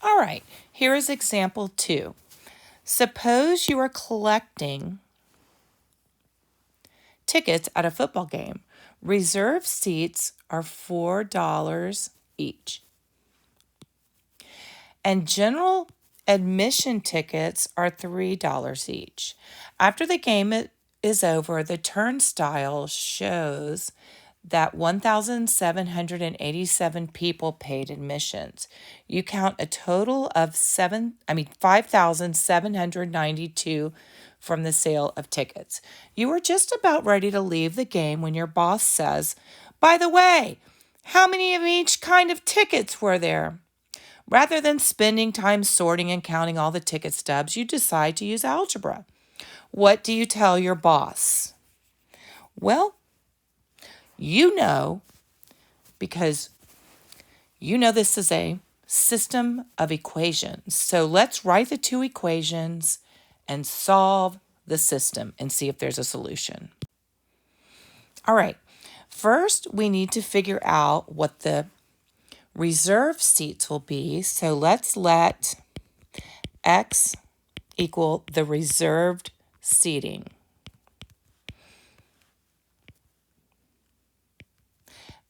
All right, here is example 2. Suppose you are collecting tickets at a football game. Reserved seats are $4 each. And general admission tickets are $3 each. After the game is over, the turnstile shows that 1,787 people paid admissions. You count a total of 5,792 from the sale of tickets. You are just about ready to leave the game when your boss says, "By the way, how many of each kind of tickets were there?" Rather than spending time sorting and counting all the ticket stubs, you decide to use algebra. What do you tell your boss? Well, you know, because you know this is a system of equations. So let's write the 2 equations and solve the system and see if there's a solution. All right, first we need to figure out what the reserve seats will be. So let's let X equal the reserved seating.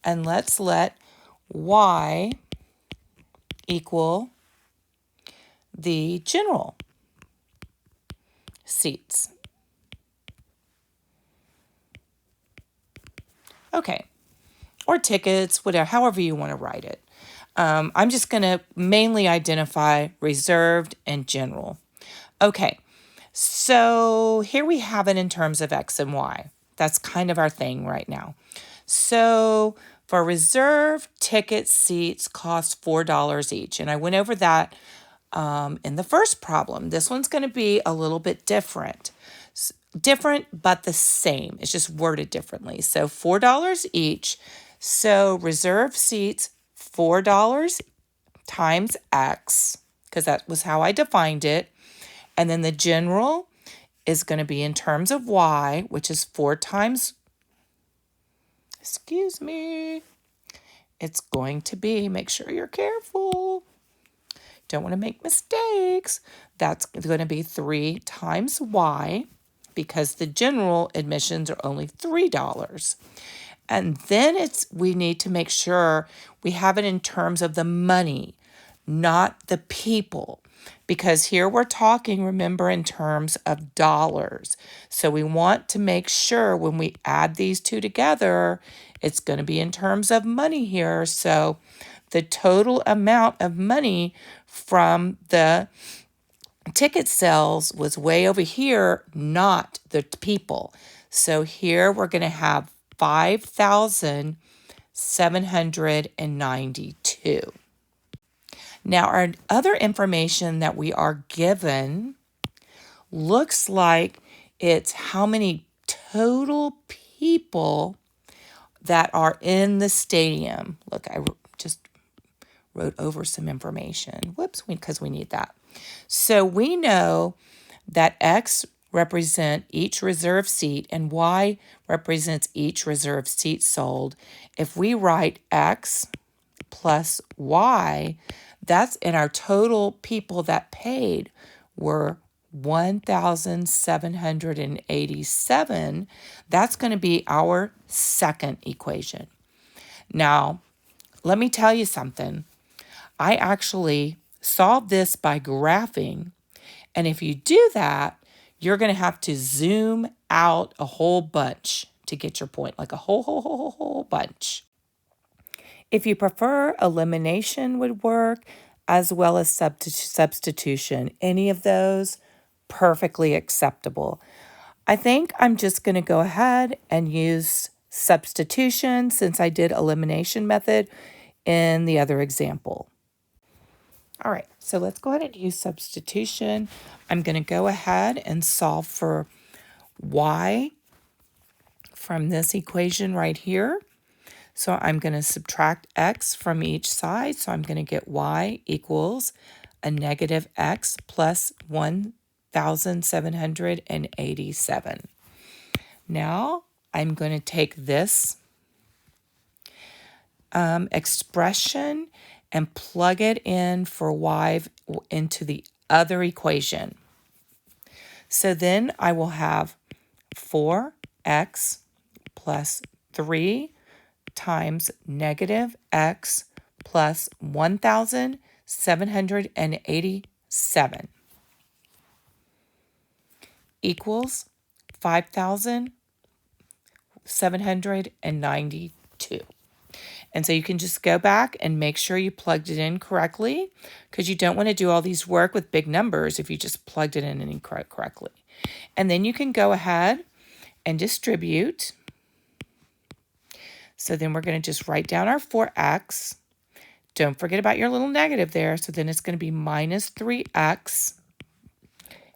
And let's let Y equal the general seats. Okay, or tickets, whatever, however you want to write it. I'm just going to mainly identify reserved and general. Okay, so here we have it in terms of X and Y. That's kind of our thing right now. So for reserved ticket seats cost $4 each. And I went over that in the first problem. This one's going to be a little bit different. Different, but the same. It's just worded differently. So $4 each. So reserved seats, $4 times X, because that was how I defined it. And then the general is going to be in terms of Y, which is 4 times, it's going to be, make sure you're careful. Don't want to make mistakes. That's going to be 3 times Y, because the general admissions are only $3. And then we need to make sure we have it in terms of the money, not the people. Because here we're talking, remember, in terms of dollars. So we want to make sure when we add these two together, it's going to be in terms of money here. So the total amount of money from the ticket sales was way over here, not the people. So here we're going to have 5,792. Now, our other information that we are given looks like it's how many total people that are in the stadium. Look, I just wrote over some information. Whoops, because we need that. So we know that X represent each reserved seat and Y represents each reserved seat sold. If we write X plus Y, that's in our total people that paid were 1,787. That's going to be our second equation. Now, let me tell you something. I actually solved this by graphing. And if you do that, you're going to have to zoom out a whole bunch to get your point, like a whole bunch. If you prefer, elimination would work, as well as substitution. Any of those, perfectly acceptable. I think I'm just going to go ahead and use substitution since I did elimination method in the other example. All right, so let's go ahead and use substitution. I'm going to go ahead and solve for Y from this equation right here. So I'm going to subtract X from each side. So I'm going to get Y equals a negative X plus 1,787. Now I'm going to take this expression and plug it in for y into the other equation. So then I will have 4x plus 3 times negative x plus 1,787 equals 5,792. And so you can just go back and make sure you plugged it in correctly, because you don't want to do all these work with big numbers if you just plugged it in incorrectly. And then you can go ahead and distribute. So then we're going to just write down our 4x. Don't forget about your little negative there. So then it's going to be minus 3x.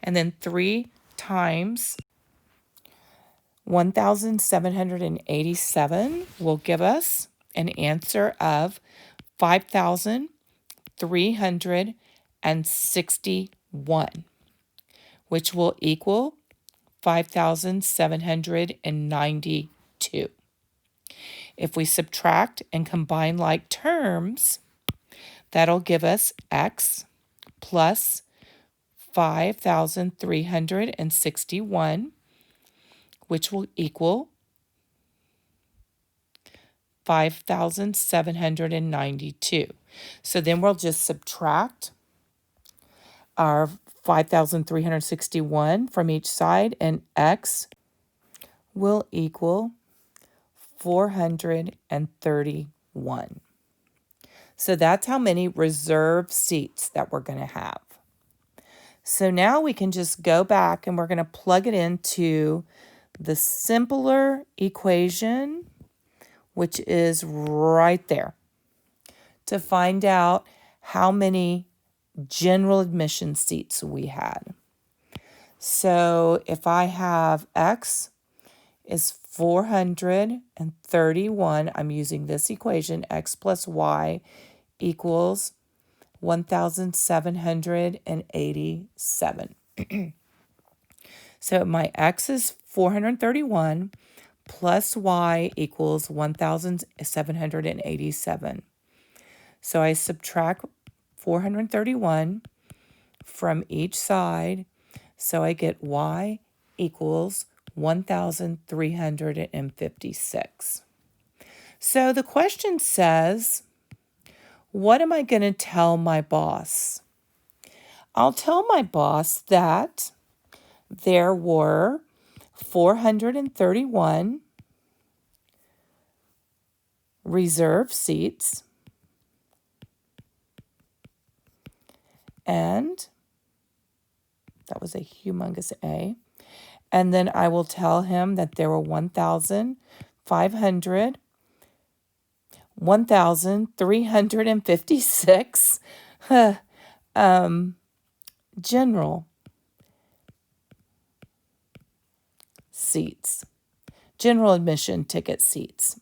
And then 3 times 1,787 will give us an answer of 5,361, which will equal 5,792. If we subtract and combine like terms, that'll give us x plus 5,361, which will equal 5,792. So then we'll just subtract our 5,361 from each side, and x will equal 431. So that's how many reserved seats that we're going to have. So now we can just go back and we're going to plug it into the simpler equation, which is right there, to find out how many general admission seats we had. So if I have x is 431, I'm using this equation, x plus y equals 1,787. So my x is 431 plus y equals 1,787. So I subtract 431 from each side, so I get y equals 1,356. So the question says, what am I going to tell my boss? I'll tell my boss that there were 431 reserved seats, and that was a humongous A. And then I will tell him that there were 1,356 general seats, general admission ticket seats.